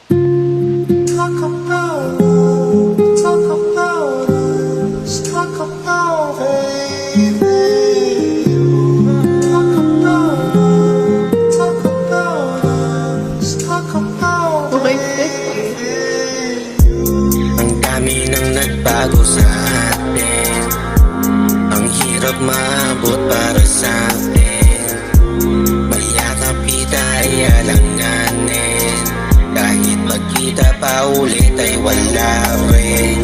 Talk about us, talk about us, talk about baby. Talk about us, talk about baby. Ang dami nang nagbago sa atin, ang hirap maabot para sa atin. Mayakap kita ay alanganin, kahit magkita pa ulit ay wala rin.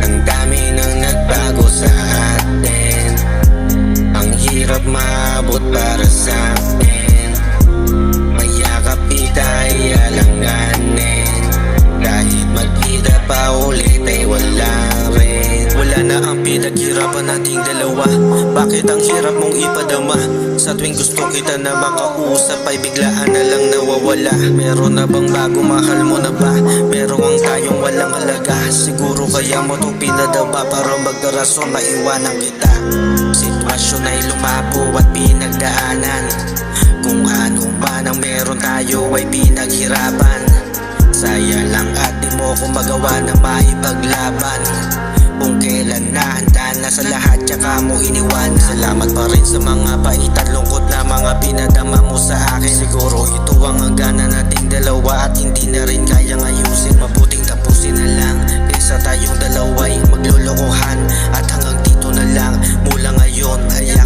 Ang dami nang nagbago sa atin, ang hirap maabot para sa atin. Mayakap kita ay alanganin, kahit magkita pa ulit ay wala rin. Wala na ang pinaghirapan nating dalawa, bakit ang hirap mong ipadama? Sa tuwing gusto kita na makausap ay biglaan na lang nawawala. Meron na bang bago, mahal mo na ba? Meron ang tayong walang halaga, siguro kaya mo itong pinadama para magdarason maiwanan kita. Sitwasyon ay lumabo at pinagdaanan, kung ano man ang meron tayo ay pinaghirapan. Saya lang at di mo ko magawa na maipaglaban. Kung kailan nahanda na sa lahat tsaka mo iniwanan. Salamat pa rin sa mga pait at lungkot na mga pinadama mo sa akin. Siguro ito ang hangganan nating dalawa at hindi na rin kayang ayusin. Mabuting tapusin na lang kaysa tayong dalawa'y maglolokohan. At hanggang dito na lang, mula ngayon ay